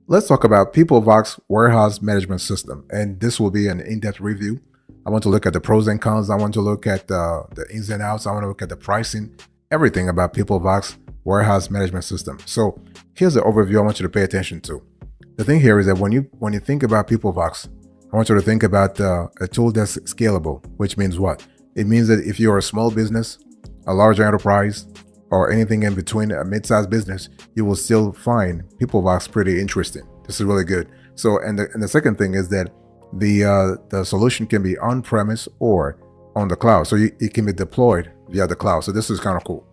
Let's talk about Peoplevox Warehouse Management System, and this will be an in-depth review. I want to look at the pros and cons. I want to look at the ins and outs. I want to look at the pricing, everything about Peoplevox Warehouse Management System. So here's the overview I want you to pay attention to. The thing here is that when you think about Peoplevox, I want you to think about a tool that's scalable, which means what? It means that if you're a small business, a larger enterprise, or anything in between, a mid-sized business, you will still find Peoplevox pretty interesting. This is really good. So, and the second thing is that the solution can be on-premise or on the cloud. So it can be deployed via the cloud. So this is kind of cool.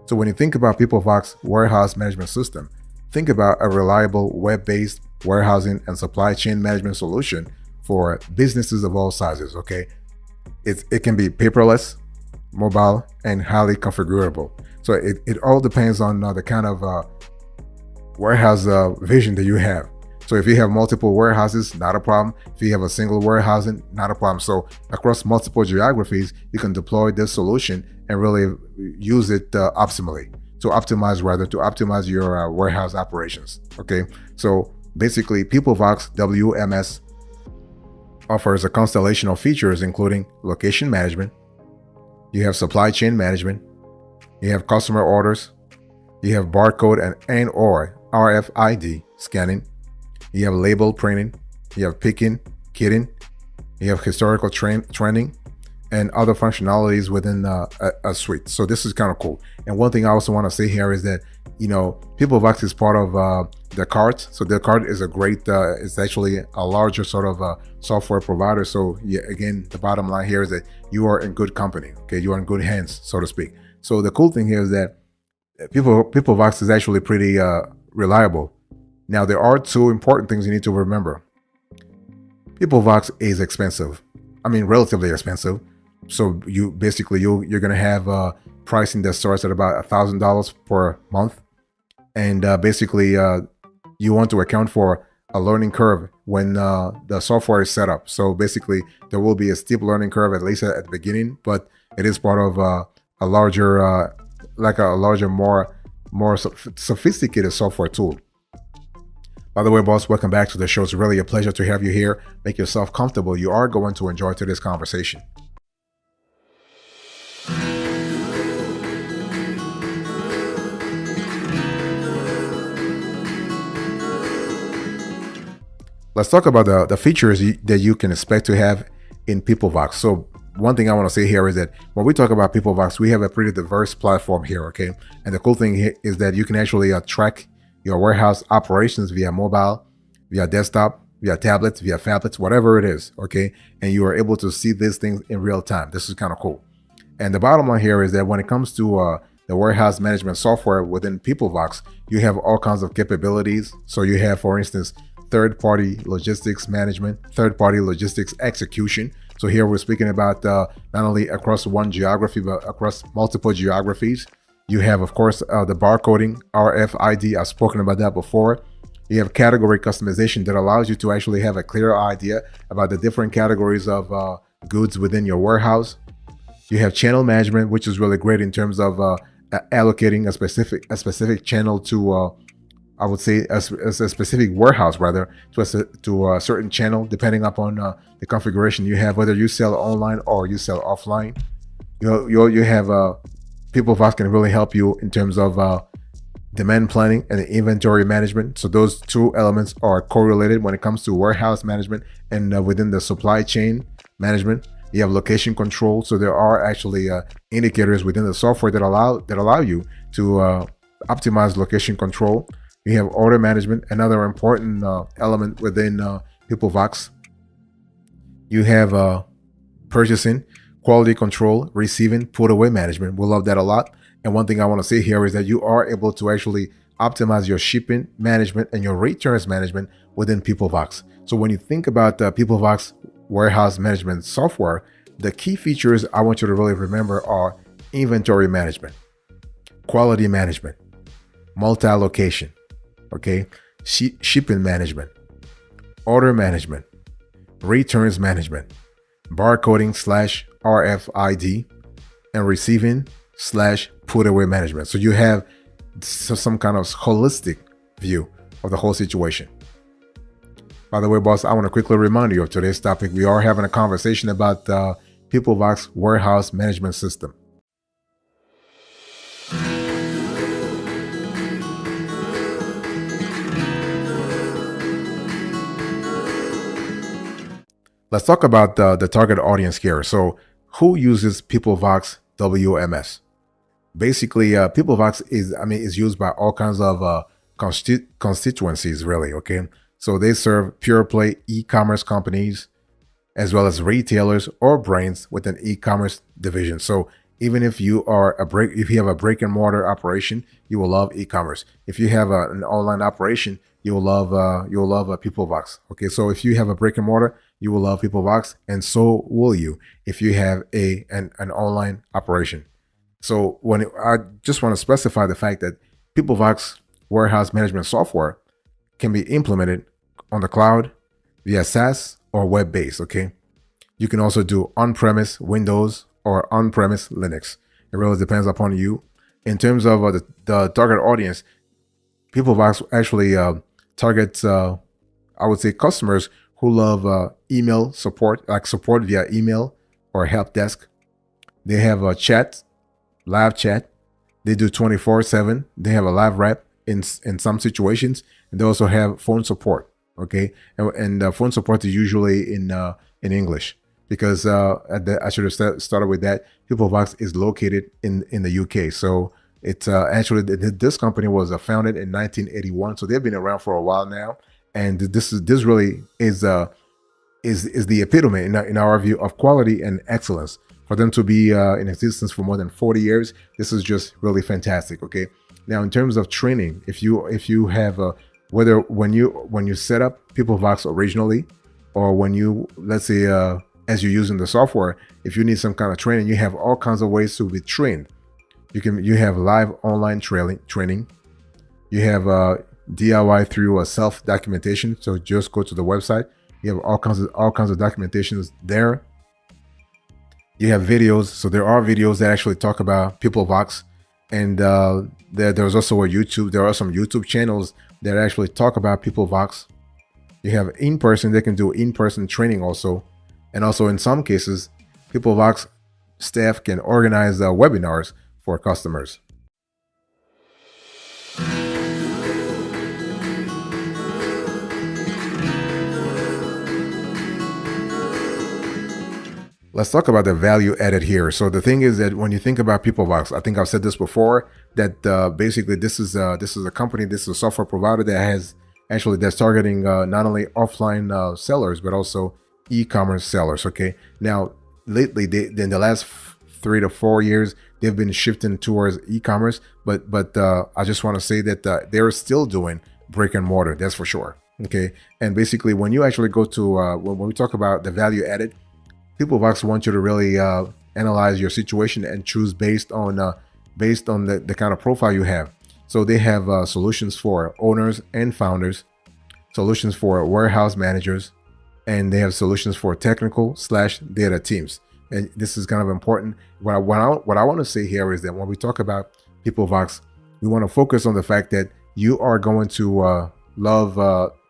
So when you think about Peoplevox Warehouse Management System, think about a reliable web-based warehousing and supply chain management solution for businesses of all sizes. Okay, it can be paperless, mobile, and highly configurable. So it all depends on the kind of warehouse vision that you have. So if you have multiple warehouses, not a problem. If you have a single warehousing, not a problem. So across multiple geographies, you can deploy this solution and really use it optimally. To optimize your warehouse operations. Okay, so basically Peoplevox WMS offers a constellation of features including location management, you have supply chain management, you have customer orders, you have barcode and or RFID scanning, you have label printing, you have picking, kitting, you have historical trending, and other functionalities within a suite. So this is kind of cool. And one thing I also want to say here is that, Peoplevox is part of the cart. So the cart is a great, it's actually a larger sort of software provider. So yeah, again, the bottom line here is that you are in good company. Okay, you are in good hands, so to speak. So the cool thing here is that Peoplevox is actually pretty reliable. Now there are two important things you need to remember. Peoplevox is expensive. I mean, relatively expensive. So you're gonna have pricing that starts at about $1,000 per month, and basically you want to account for a learning curve when the software is set up. So basically there will be a steep learning curve, at least at the beginning, but it is part of a larger, more sophisticated software tool. By the way, boss, welcome back to the show. It's really a pleasure to have you here. Make yourself comfortable. You are going to enjoy today's conversation. Let's talk about the features that you can expect to have in Peoplevox. So one thing I want to say here is that when we talk about Peoplevox, we have a pretty diverse platform here, okay? And the cool thing here is that you can actually track your warehouse operations via mobile, via desktop, via tablets, via phablets, whatever it is, okay? And you are able to see these things in real time. This is kind of cool. And the bottom line here is that when it comes to the warehouse management software within Peoplevox, you have all kinds of capabilities. So you have, for instance, third-party logistics management, third-party logistics execution. So here we're speaking about not only across one geography, but across multiple geographies. You have, of course, the barcoding, RFID. I've spoken about that before. You have category customization that allows you to actually have a clear idea about the different categories of goods within your warehouse. You have channel management, which is really great in terms of allocating a specific channel to I would say as a specific warehouse, rather, to a certain channel, depending upon the configuration you have, whether you sell online or you sell offline. You have Peoplevox can really help you in terms of demand planning and inventory management. So those two elements are correlated when it comes to warehouse management and within the supply chain management. You have location control. So there are actually indicators within the software that allow you to optimize location control. You have order management, another important element within Peoplevox. You have purchasing, quality control, receiving, put away management. We love that a lot. And one thing I want to say here is that you are able to actually optimize your shipping management and your returns management within Peoplevox. So when you think about the Peoplevox warehouse management software, the key features I want you to really remember are inventory management, quality management, multi-location, okay, shipping management, order management, returns management, barcoding / RFID, and receiving / put away management. So you have some kind of holistic view of the whole situation. By the way, boss, I want to quickly remind you of today's topic. We are having a conversation about the Peoplevox warehouse management system. Let's talk about the target audience here. So, who uses Peoplevox WMS? Basically, Peoplevox is used by all kinds of constituencies, really. Okay, so they serve pure play e-commerce companies as well as retailers or brands with an e-commerce division. So even if you are if you have a brick and mortar operation, you will love e-commerce. If you have an online operation, you'll love Peoplevox. Okay, so if you have a brick and mortar, you will love Peoplevox, and so will you if you have an online operation. So I just want to specify the fact that Peoplevox warehouse management software can be implemented on the cloud via SaaS or web-based. Okay, you can also do on-premise Windows or on-premise Linux. It really depends upon you. In terms of the target audience, Peoplevox actually targets, I would say, customers who love email support, like support via email or help desk. They have a chat, live chat. They do 24/7. They have a live rep in some situations, and they also have phone support. Okay, and phone support is usually in English, because I should have started with that. Peoplevox is located in the UK, so it's actually this company was founded in 1981, so they've been around for a while now, and this really is the epitome in our view of quality and excellence. For them to be in existence for more than 40 years, this is just really fantastic. Okay, now in terms of training, if you have whether when you set up Peoplevox originally, or when you, let's say, as you're using the software, if you need some kind of training, you have all kinds of ways to be trained. You have live online training. You have DIY through a self documentation. So just go to the website. You have all kinds of documentations there. You have videos. So there are videos that actually talk about Peoplevox, and there's also a YouTube. There are some YouTube channels that actually talk about Peoplevox. You have in-person. They can do in-person training also, and also in some cases, Peoplevox staff can organize webinars for customers. Let's talk about the value added here. So the thing is that when you think about Peoplevox, I think I've said this before, that basically this is a company, this is a software provider that's targeting not only offline sellers but also e-commerce sellers. Okay, now lately, in the last 3 to 4 years, they've been shifting towards e-commerce, but I just want to say that they're still doing brick and mortar. That's for sure. Okay, and basically when you actually go to when we talk about the value added, Peoplevox wants you to really analyze your situation and choose based on the kind of profile you have. So they have solutions for owners and founders, solutions for warehouse managers, and they have solutions for technical/data teams. And this is kind of important. What I want to say here is that when we talk about Peoplevox, we want to focus on the fact that you are going to love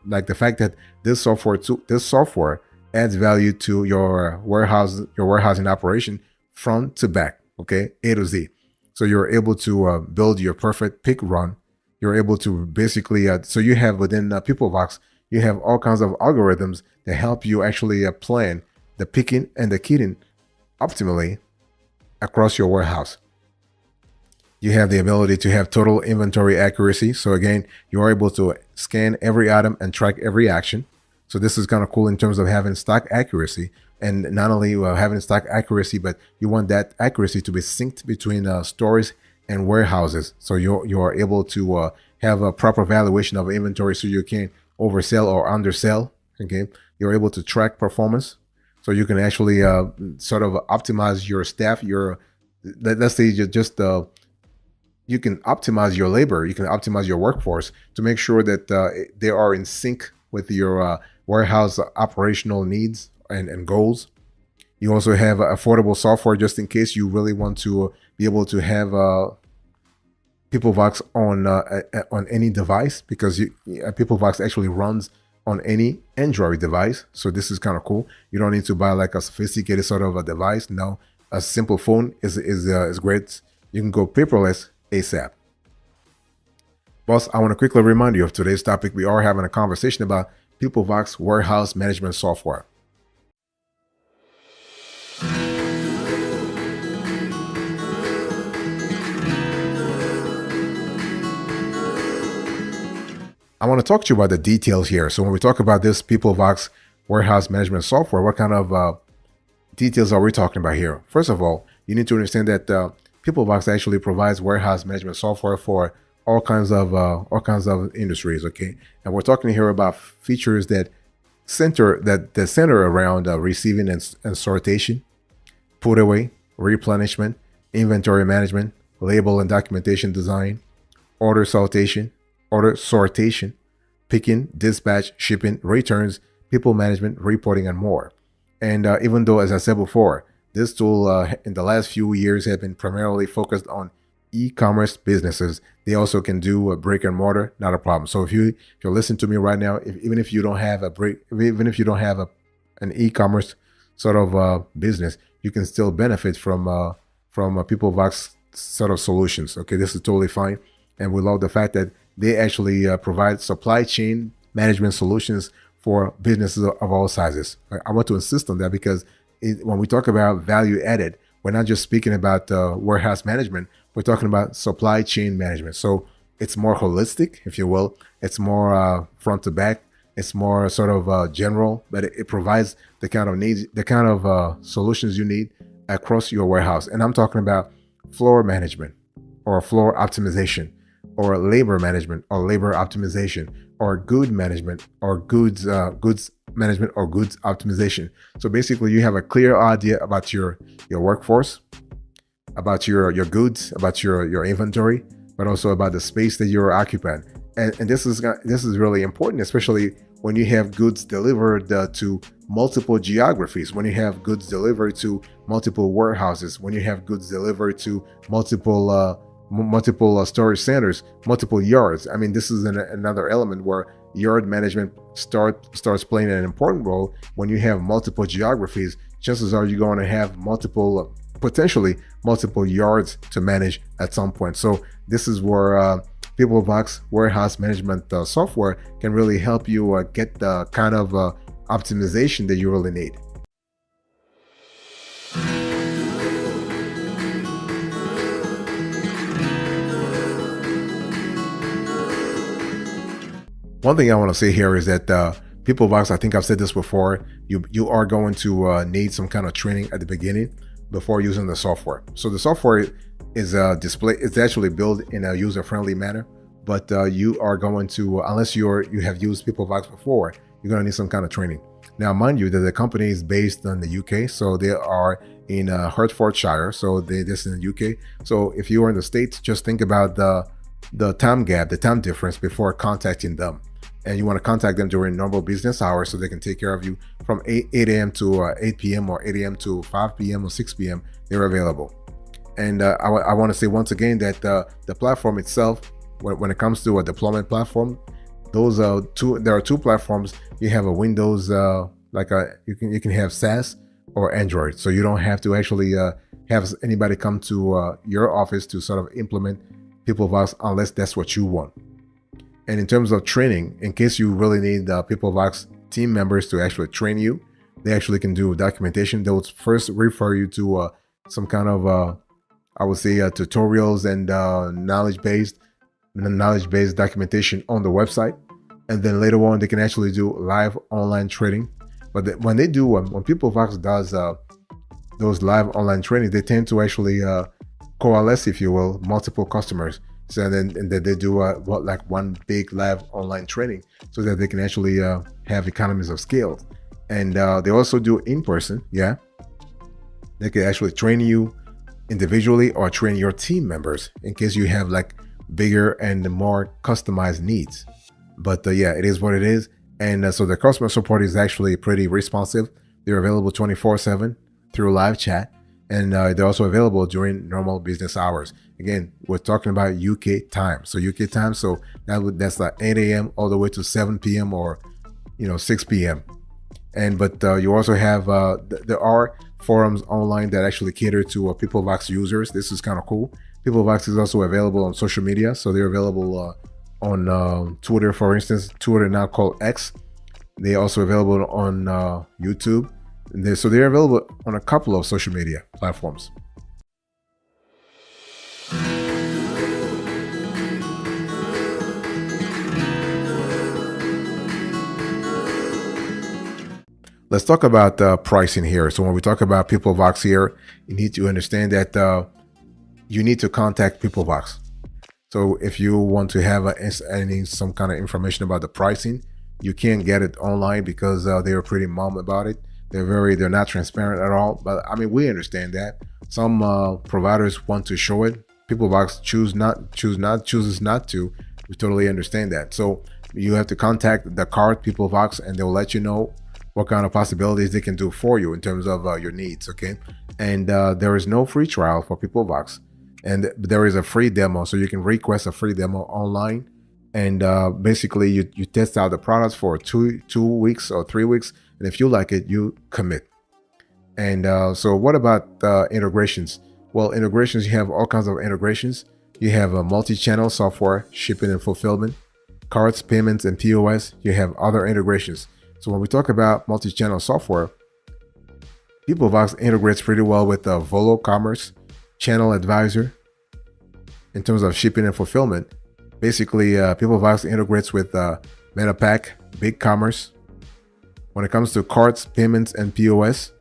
like the fact that this software adds value to your warehousing operation front to back. Okay, A to Z. So you're able to build your perfect pick run. You're able to basically so you have within Peoplevox, you have all kinds of algorithms that help you actually plan the picking and the kitting optimally across your warehouse. You have the ability to have total inventory accuracy. So again, you are able to scan every item and track every action. So this is kind of cool in terms of having stock accuracy, and not only having stock accuracy, but you want that accuracy to be synced between stores and warehouses. So you are able to have a proper valuation of inventory, so you can oversell or undersell. Okay, you're able to track performance, so you can actually sort of optimize your staff. Let's say you can optimize your labor, you can optimize your workforce to make sure that they are in sync with your warehouse operational needs and goals. You also have affordable software just in case you really want to be able to have Peoplevox on any device, because Peoplevox actually runs on any Android device. So this is kind of cool. You don't need to buy like a sophisticated sort of a device. No, a simple phone is great. You can go paperless ASAP. Boss, I want to quickly remind you of today's topic. We are having a conversation about Peoplevox warehouse management software. I want to talk to you about the details here. So when we talk about this Peoplevox warehouse management software, what kind of details are we talking about here? First of all, you need to understand that Peoplevox actually provides warehouse management software for all kinds of industries. Okay, and we're talking here about features that center around receiving and sortation, put away, replenishment, inventory management, label and documentation design, order sortation, picking, dispatch, shipping, returns, people management, reporting, and more. And even though, as I said before, this tool in the last few years have been primarily focused on e-commerce businesses, they also can do a brick and mortar, not a problem. So if you're listening to me right now, even if you don't have an e-commerce sort of business, you can still benefit from Peoplevox sort of solutions. Okay, this is totally fine, and we love the fact that they actually provide supply chain management solutions for businesses of all sizes. I want to insist on that because when we talk about value added, we're not just speaking about warehouse management, we're talking about supply chain management. So it's more holistic, if you will. It's more front to back. It's more sort of general, but it provides the kind of needs, the kind of solutions you need across your warehouse. And I'm talking about floor management or floor optimization, or labor management or labor optimization, or good management or goods management or goods optimization. So basically you have a clear idea about your workforce, about your goods, about your inventory, but also about the space that you're occupying. And this is really important, especially when you have goods delivered to multiple geographies, when you have goods delivered to multiple warehouses, when you have goods delivered to multiple storage centers, multiple yards. I mean, this is another element where yard management starts playing an important role. When you have multiple geographies, chances are you're going to have potentially multiple yards to manage at some point. So this is where Peoplevox warehouse management software can really help you get the kind of optimization that you really need. One thing I want to say here is that Peoplevox, I think I've said this before, you are going to need some kind of training at the beginning before using the software. So the software is it's actually built in a user-friendly manner, but you are going to, unless you have used Peoplevox before, you're going to need some kind of training. Now, mind you that the company is based in the UK, so they are in Hertfordshire, so this in the UK. So if you are in the States, just think about the time gap, the time difference before contacting them. And you want to contact them during normal business hours so they can take care of you from 8 a.m. to 8 p.m. or 8 a.m. to 5 p.m. or 6 p.m. They're available. And I want to say once again that the platform itself, when it comes to a deployment platform, there are two platforms. You have a Windows, you can have SaaS or Android. So you don't have to actually have anybody come to your office to sort of implement Peoplevox unless that's what you want. And in terms of training, in case you really need Peoplevox team members to actually train you, they actually can do documentation. They will first refer you to some kind of, I would say, tutorials and knowledge-based documentation on the website. And then later on, they can actually do live online training. But when Peoplevox does those live online training, they tend to actually coalesce, if you will, multiple customers. So then they do one big live online training so that they can actually have economies of scale. And they also do in person. Yeah, they can actually train you individually or train your team members in case you have like bigger and more customized needs. But yeah, it is what it is. And so the customer support is actually pretty responsive. They're available 24/7 through live chat. And they're also available during normal business hours. Again, we're talking about UK time. So UK time, so that's like 8 a.m. all the way to 7 p.m. or 6 p.m. But you also have there are forums online that actually cater to Peoplevox users. This is kind of cool. Peoplevox is also available on social media, so they're available on Twitter, for instance. Twitter now called X. They're also available on YouTube. So they're available on a couple of social media platforms. Let's talk about pricing here. So when we talk about Peoplevox here, you need to understand that you need to contact Peoplevox. So if you want to have some kind of information about the pricing, you can't get it online because they're pretty mum about it. They're not transparent at all. But I mean, we understand that some providers want to show it. Peoplevox chooses not to. We totally understand that. So you have to contact the card Peoplevox, and they'll let you know what kind of possibilities they can do for you in terms of your needs. Okay, and there is no free trial for Peoplevox, and there is a free demo, so you can request a free demo online. And basically, you test out the products for two weeks or 3 weeks, and if you like it, you commit. And so what about integrations? Well, integrations, you have all kinds of integrations. You have a multi-channel software, shipping and fulfillment, cards, payments, and POS. You have other integrations. So when we talk about multi-channel software, Peoplevox integrates pretty well with Volo Commerce, Channel Advisor. In terms of shipping and fulfillment, basically Peoplevox integrates with MetaPack, BigCommerce. When it comes to cards, payments, and POS,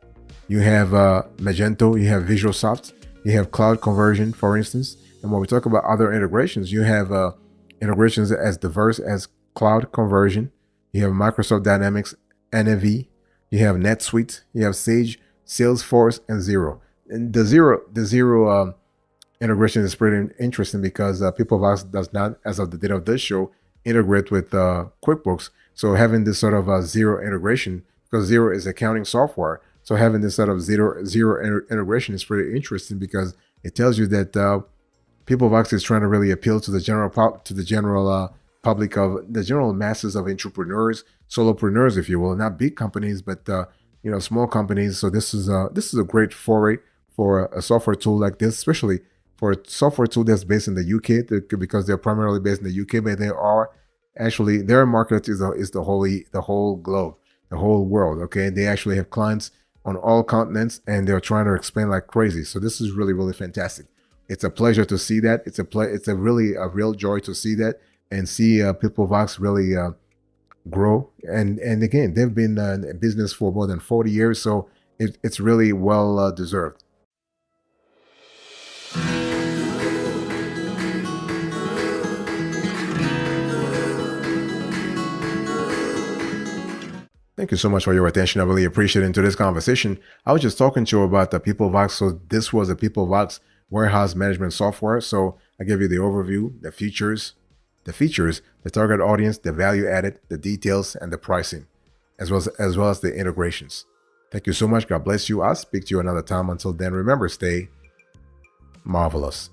you have Magento, you have VisualSoft, you have Cloud Conversion, for instance. And when we talk about other integrations, you have integrations as diverse as Cloud Conversion. You have Microsoft Dynamics, NAV, you have NetSuite, you have Sage, Salesforce, and Xero. And the Xero integration is pretty interesting because Peoplevox does not, as of the date of this show, integrate with QuickBooks. So having this sort of Xero integration, because Xero is accounting software, so having this sort of Xero integration is pretty interesting because it tells you that Peoplevox is trying to really appeal to the general public of the general masses of entrepreneurs, solopreneurs, if you will, not big companies, but small companies. So this is a great foray for a software tool like this, especially for a software tool that's based in the UK, because they're primarily based in the UK, but they are actually, their market is the whole globe, the whole world. Okay, they actually have clients on all continents, and they're trying to expand like crazy. So this is really, really fantastic. It's a pleasure to see that. It's a real joy to see that and see Peoplevox really grow. And again, they've been in business for more than 40 years, so it's really well deserved. Thank you so much for your attention. I really appreciate it. In today's conversation, I was just talking to you about the Peoplevox. So this was a Peoplevox warehouse management software. So I gave you the overview, the features, the target audience, the value added, the details, and the pricing, as well as the integrations. Thank you so much. God bless you. I'll speak to you another time. Until then, remember, stay marvelous.